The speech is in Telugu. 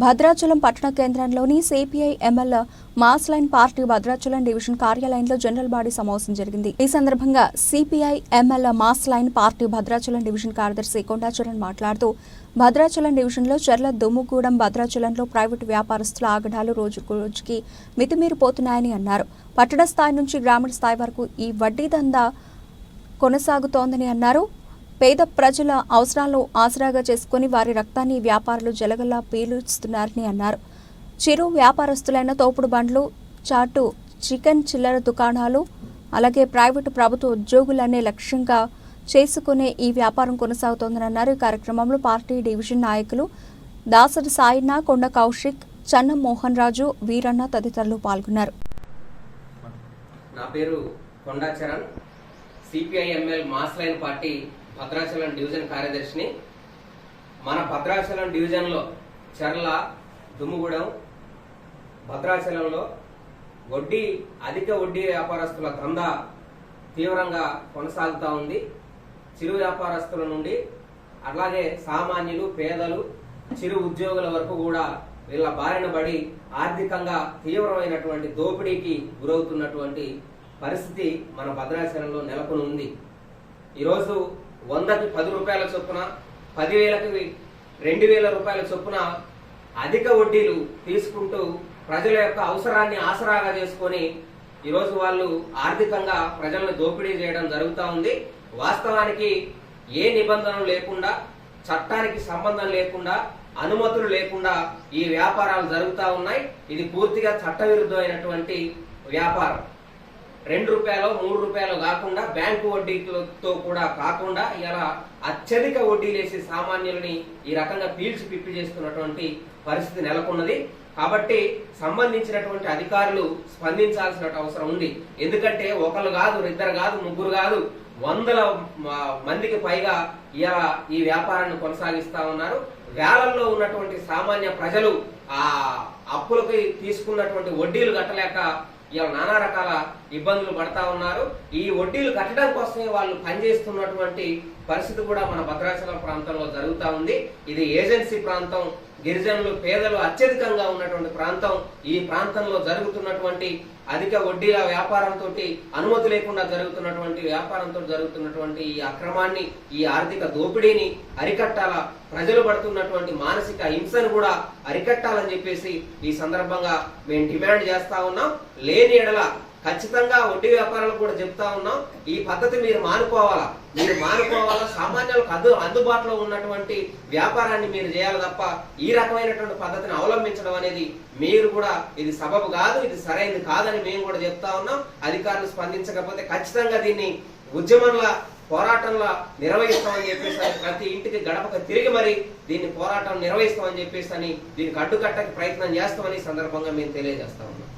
భద్రాచలం పట్టణ కేంద్రంలోని CPI ML mass line party Bhadrachalam division కార్యాలయంలో జనరల్ బాడీ సమావేశం జరిగింది. ఈ సందర్భంగా CPI ML mass line party Bhadrachalam division కార్యదర్శి కొండాచరణ్ మాట్లాడుతూ భద్రాచలం డివిజన్లో చెర్ల దుమ్ముగూడెం భద్రాచలంలో ప్రైవేటు వ్యాపారస్తుల ఆగడాలు రోజుకి మితిమీరిపోతున్నాయని అన్నారు. పట్టణ స్థాయి నుంచి గ్రామీణ స్థాయి వరకు ఈ వడ్డీ దందా కొనసాగుతోందని అన్నారు. పేద ప్రజల అవసరాలను ఆసరాగా చేసుకుని వారి రక్తాన్ని వ్యాపారులు జలగల్లా పీలుస్తున్నారని అన్నారు. చిరు వ్యాపారస్తులైన తోపుడు బండ్లు, చాటు, చికెన్ చిల్లర దుకాణాలు, అలాగే ప్రైవేటు ప్రభుత్వ ఉద్యోగులనే లక్ష్యంగా చేసుకునే ఈ వ్యాపారం కొనసాగుతోందని అన్నారు. ఈ కార్యక్రమంలో పార్టీ డివిజన్ నాయకులు దాసరి సాయిన్న, కొండ కౌశిక్, చన్నం మోహన్ రాజు, వీరన్న తదితరులు పాల్గొన్నారు. నా పేరు Kondacharan, CPI ML mass line party Bhadrachalam division కార్యదర్శిని. మన భద్రాచలం డివిజన్లో చెర్ల, దుమ్ముగూడెం, భద్రాచలంలో అధిక వడ్డీ వ్యాపారస్తుల దందా తీవ్రంగా కొనసాగుతూ ఉంది. చిరు వ్యాపారస్తుల నుండి అలాగే సామాన్యులు, పేదలు, చిరు ఉద్యోగుల వరకు కూడా వీళ్ళ బారిన పడి ఆర్థికంగా తీవ్రమైనటువంటి దోపిడీకి గురవుతున్నటువంటి పరిస్థితి మన భద్రాచలంలో నెలకొని ఉంది. ఈరోజు 100కి 10 రూపాయల చొప్పున, 10,000కి 2,000 రూపాయల చొప్పున అధిక వడ్డీలు తీసుకుంటూ ప్రజల యొక్క అవసరాన్ని ఆసరాగా చేసుకొని ఈరోజు వాళ్ళు ఆర్థికంగా ప్రజలను దోపిడీ చేయడం జరుగుతూ ఉంది. వాస్తవానికి ఏ నిబంధనలు లేకుండా, చట్టానికి సంబంధం లేకుండా, అనుమతులు లేకుండా ఈ వ్యాపారాలు జరుగుతూ ఉన్నాయి. ఇది పూర్తిగా చట్టవిరుద్ధమైనటువంటి వ్యాపారం. 2 రూపాయలు 3 రూపాయలు కాకుండా, బ్యాంకు వడ్డీతో కూడా కాకుండా ఇలా అత్యధిక వడ్డీలేసి సామాన్యులని ఈ రకంగా పీల్చి పిప్పి చేస్తున్నటువంటి పరిస్థితి నెలకొన్నది. కాబట్టి సంబంధించినటువంటి అధికారులు స్పందించాల్సిన అవసరం ఉంది. ఎందుకంటే ఒకళ్ళు కాదు, 2 కాదు, 3 కాదు, 100 మందికి పైగా ఇలా ఈ వ్యాపారాన్ని కొనసాగిస్తా ఉన్నారు. వేలల్లో ఉన్నటువంటి సామాన్య ప్రజలు ఆ అప్పులకి తీసుకున్నటువంటి వడ్డీలు కట్టలేక ఇలా నానా రకాల ఇబ్బందులు పడతా ఉన్నారు. ఈ వడ్డీలు కట్టడం కోసమే వాళ్ళు పనిచేస్తున్నటువంటి పరిస్థితి కూడా మన భద్రాచలం ప్రాంతంలో జరుగుతూ ఉంది. ఇది ఏజెన్సీ ప్రాంతం, గిరిజనులు, పేదలు అత్యధికంగా ఉన్నటువంటి ప్రాంతం. ఈ ప్రాంతంలో జరుగుతున్నటువంటి అధిక వడ్డీల వ్యాపారంతో, అనుమతి లేకుండా జరుగుతున్నటువంటి వ్యాపారంతో జరుగుతున్నటువంటి ఈ అక్రమాన్ని, ఈ ఆర్థిక దోపిడీని అరికట్టాల, ప్రజలు పడుతున్నటువంటి మానసిక హింసను కూడా అరికట్టాలని చెప్పేసి ఈ సందర్భంగా మేము డిమాండ్ చేస్తా ఉన్నాం. లేని ఎడల ఖచ్చితంగా వడ్డీ వ్యాపారాలు కూడా చెప్తా ఉన్నాం, ఈ పద్ధతి మీరు మానుకోవాలా. సామాన్యులకు అందుబాటులో ఉన్నటువంటి వ్యాపారాన్ని మీరు చేయాలి తప్ప ఈ రకమైనటువంటి పద్ధతిని అవలంబించడం అనేది మీరు కూడా ఇది సబబు కాదు, ఇది సరైనది కాదని మేము కూడా చెప్తా ఉన్నాం. అధికారులు స్పందించకపోతే ఖచ్చితంగా దీన్ని ఉద్యమంలా, పోరాటంలా నిర్వహిస్తామని చెప్పేసి, ప్రతి ఇంటికి గడపక తిరిగి మరి దీన్ని పోరాటం నిర్వహిస్తామని చెప్పేసి దీనికి అడ్డుకట్టకి ప్రయత్నం చేస్తామని సందర్భంగా మేము తెలియజేస్తా ఉన్నాం.